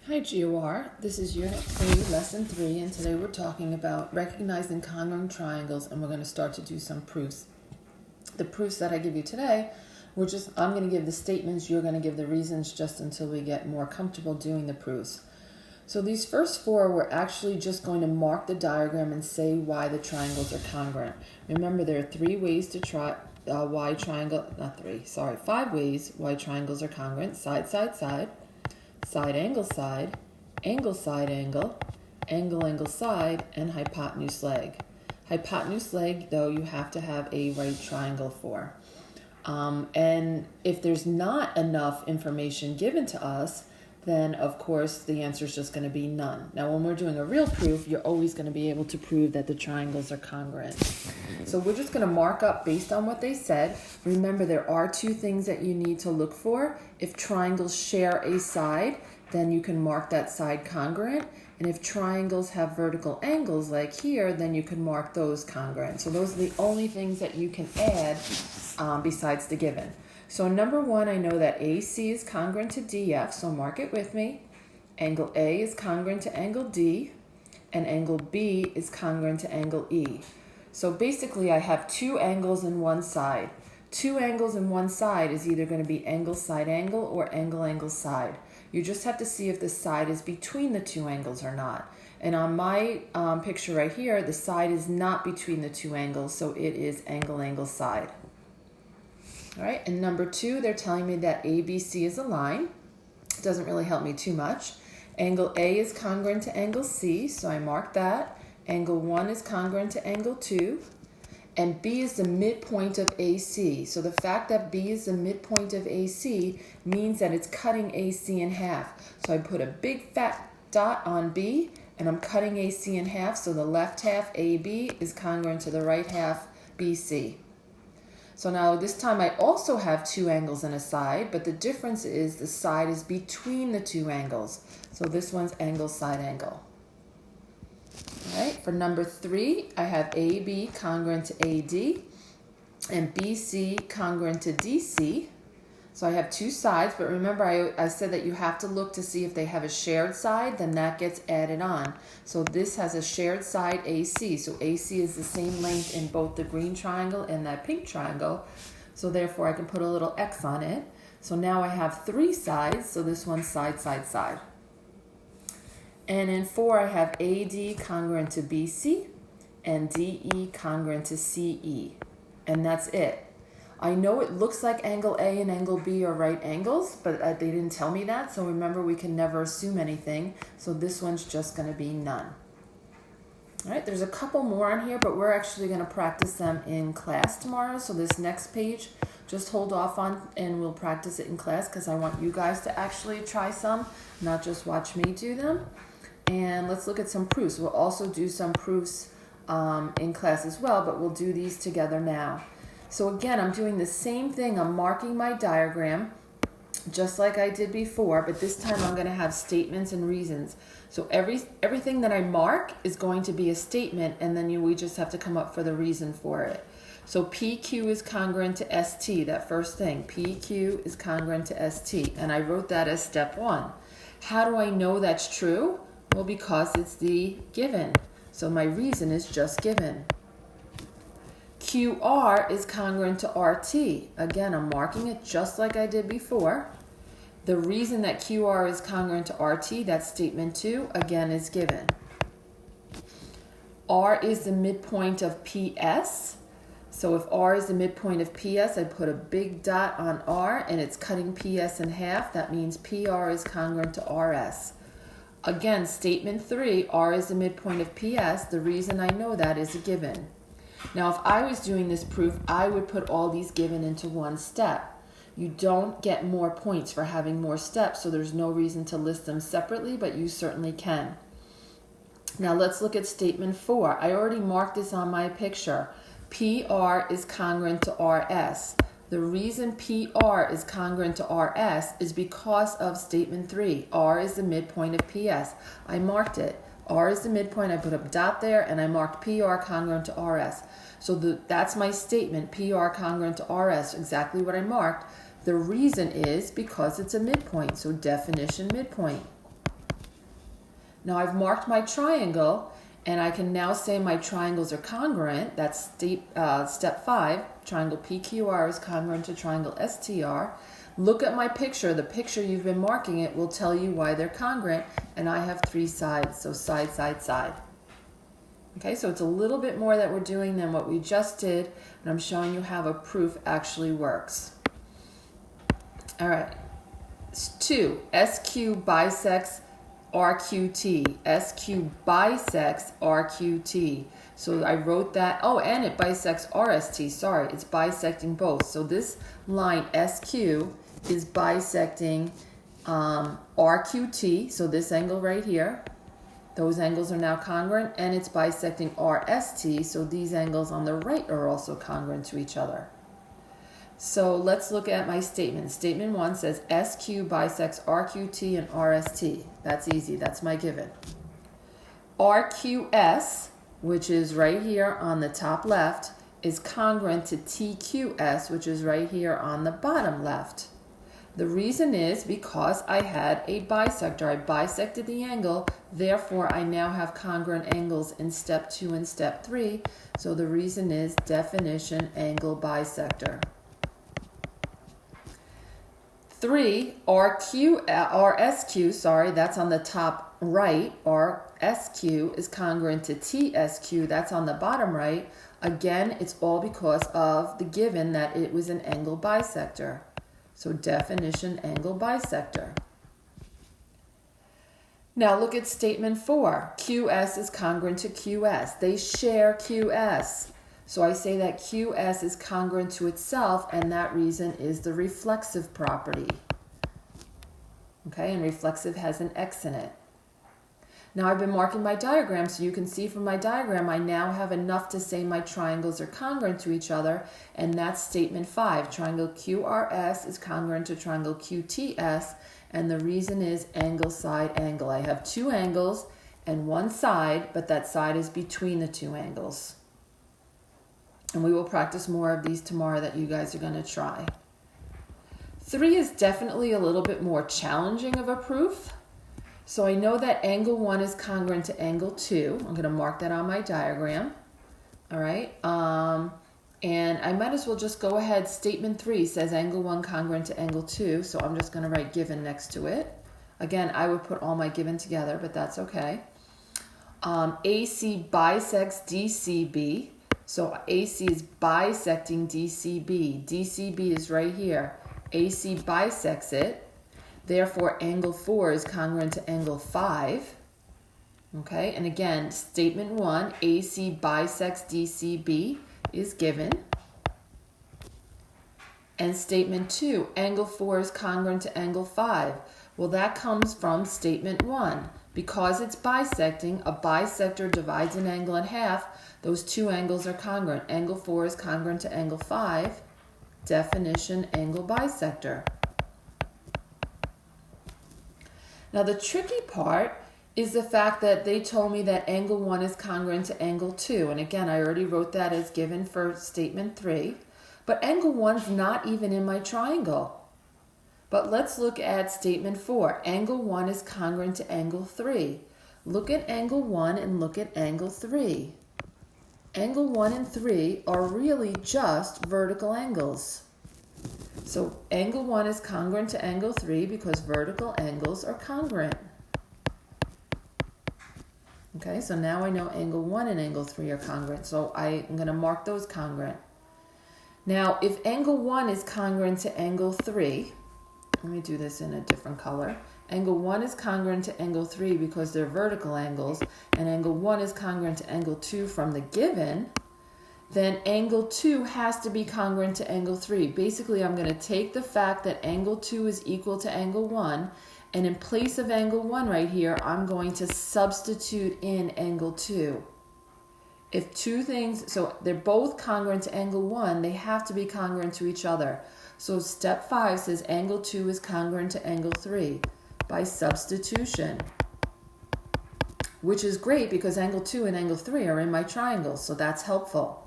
Hi GeoR, this is Unit 3, Lesson 3, and today we're talking about recognizing congruent triangles, and we're going to start to do some proofs. The proofs that I give you today, I'm going to give the statements, you're going to give the reasons just until we get more comfortable doing the proofs. So these first four, we're actually just going to mark the diagram and say why the triangles are congruent. Remember, there are 5 ways why triangles are congruent: side, side, side, side, angle, side, angle, side, angle, angle, angle, side, and hypotenuse leg. Hypotenuse leg, though, you have to have a right triangle for. And if there's not enough information given to us, then of course the answer is just going to be none. Now when we're doing a real proof, you're always going to be able to prove that the triangles are congruent. So we're just going to mark up based on what they said. Remember, there are 2 things that you need to look for. If triangles share a side, then you can mark that side congruent. And if triangles have vertical angles like here, then you can mark those congruent. So those are the only things that you can add besides the given. So number 1, I know that AC is congruent to DF, so mark it with me. Angle A is congruent to angle D, and angle B is congruent to angle E. So basically I have 2 angles in one side. 2 angles in one side is either going to be angle side angle or angle angle side. You just have to see if the side is between the 2 angles or not. And on my picture right here, the side is not between the 2 angles, so it is angle angle side. All right, and number 2, they're telling me that ABC is a line. It doesn't really help me too much. Angle A is congruent to angle C, so I mark that. Angle 1 is congruent to angle 2. And B is the midpoint of AC. So the fact that B is the midpoint of AC means that it's cutting AC in half. So I put a big fat dot on B, and I'm cutting AC in half, so the left half, AB, is congruent to the right half, BC. So now this time I also have 2 angles and a side, but the difference is the side is between the 2 angles. So this one's angle side angle. All right, for number 3, I have AB congruent to AD and BC congruent to DC. So I have 2 sides, but remember I said that you have to look to see if they have a shared side, then that gets added on. So this has a shared side AC. So AC is the same length in both the green triangle and that pink triangle. So therefore I can put a little X on it. So now I have 3 sides, so this one's side, side, side. And in 4, I have AD congruent to BC and DE congruent to CE. And that's it. I know it looks like angle A and angle B are right angles, but they didn't tell me that. So remember, we can never assume anything. So this one's just going to be none. All right, there's a couple more on here, but we're actually going to practice them in class tomorrow. So this next page, just hold off on and we'll practice it in class because I want you guys to actually try some, not just watch me do them. And let's look at some proofs. We'll also do some proofs in class as well, but we'll do these together now. So again, I'm doing the same thing. I'm marking my diagram just like I did before, but this time I'm going to have statements and reasons. So everything that I mark is going to be a statement, and then we just have to come up for the reason for it. So PQ is congruent to ST, that first thing. PQ is congruent to ST, and I wrote that as step 1. How do I know that's true? Well, because it's the given. So my reason is just given. QR is congruent to RT. Again, I'm marking it just like I did before. The reason that QR is congruent to RT, that's statement 2, again is given. R is the midpoint of PS. So if R is the midpoint of PS, I put a big dot on R and it's cutting PS in half. That means PR is congruent to RS. Again, statement 3, R is the midpoint of PS. The reason I know that is a given. Now, if I was doing this proof, I would put all these given into one step. You don't get more points for having more steps, so there's no reason to list them separately, but you certainly can. Now, let's look at statement 4. I already marked this on my picture. PR is congruent to RS. The reason PR is congruent to RS is because of statement 3. R is the midpoint of PS. I marked it. R is the midpoint, I put a dot there, and I marked PR congruent to RS. So that's my statement, PR congruent to RS, exactly what I marked. The reason is because it's a midpoint, so definition midpoint. Now I've marked my triangle, and I can now say my triangles are congruent. That's step 5. Triangle PQR is congruent to triangle STR. Look at my picture. The picture you've been marking it will tell you why they're congruent, and I have 3 sides, so side, side, side. Okay, so it's a little bit more that we're doing than what we just did, and I'm showing you how a proof actually works. All right, 2, SQ bisects RQT. SQ bisects RQT. So I wrote that. Oh, and it bisects RST. Sorry, it's bisecting both. So this line SQ is bisecting RQT. So this angle right here. Those angles are now congruent, and it's bisecting RST. So these angles on the right are also congruent to each other. So let's look at my statement. Statement 1 says SQ bisects RQT and RST. That's easy. That's my given. RQS, which is right here on the top left, is congruent to TQS, which is right here on the bottom left. The reason is because I had a bisector. I bisected the angle, therefore I now have congruent angles in step 2 and step 3. So the reason is definition angle bisector. 3, RSQ, sorry, that's on the top right. RSQ is congruent to TSQ, that's on the bottom right. Again, it's all because of the given that it was an angle bisector. So definition angle bisector. Now look at statement 4. QS is congruent to QS. They share QS. So I say that QS is congruent to itself, and that reason is the reflexive property. Okay, and reflexive has an X in it. Now I've been marking my diagram, so you can see from my diagram I now have enough to say my triangles are congruent to each other, and that's statement 5. Triangle QRS is congruent to triangle QTS, and the reason is angle, side, angle. I have 2 angles and 1 side, but that side is between the 2 angles. And we will practice more of these tomorrow that you guys are going to try. 3 is definitely a little bit more challenging of a proof. So I know that angle 1 is congruent to angle 2. I'm going to mark that on my diagram. All right. And I might as well just go ahead. Statement 3 says angle 1 congruent to angle 2. So I'm just going to write given next to it. Again, I would put all my given together, but that's okay. AC bisects DCB. So AC is bisecting DCB. DCB is right here. AC bisects it. Therefore, angle 4 is congruent to angle 5. Okay, and again, statement 1, AC bisects DCB is given. And statement 2, angle 4 is congruent to angle 5. Well, that comes from statement 1. Because it's bisecting, a bisector divides an angle in half. Those 2 angles are congruent. Angle 4 is congruent to angle 5. Definition angle bisector. Now the tricky part is the fact that they told me that angle 1 is congruent to angle 2. And again, I already wrote that as given for statement 3. But angle 1's not even in my triangle. But let's look at statement 4. Angle 1 is congruent to angle 3. Look at angle 1 and look at angle 3. Angle 1 and 3 are really just vertical angles. So angle 1 is congruent to angle 3 because vertical angles are congruent. Okay, so now I know angle 1 and angle 3 are congruent. So I'm going to mark those congruent. Now, if angle 1 is congruent to angle 3, let me do this in a different color. Angle 1 is congruent to angle 3 because they're vertical angles, and angle 1 is congruent to angle 2 from the given, then angle 2 has to be congruent to angle 3. Basically, I'm going to take the fact that angle 2 is equal to angle 1, and in place of angle 1 right here, I'm going to substitute in angle 2. If 2 things, so they're both congruent to angle 1, they have to be congruent to each other. So step 5 says angle 2 is congruent to angle 3 by substitution, which is great because angle 2 and angle 3 are in my triangle, so that's helpful.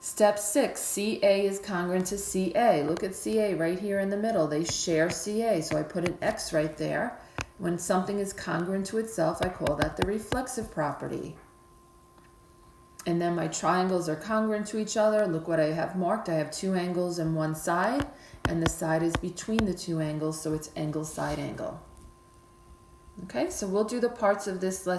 Step 6, CA is congruent to CA. Look at CA right here in the middle. They share CA, so I put an X right there. When something is congruent to itself, I call that the reflexive property. And then my triangles are congruent to each other. Look what I have marked. I have two angles on one side, and the side is between the two angles, so it's angle, side, angle. Okay, so we'll do the parts of this lesson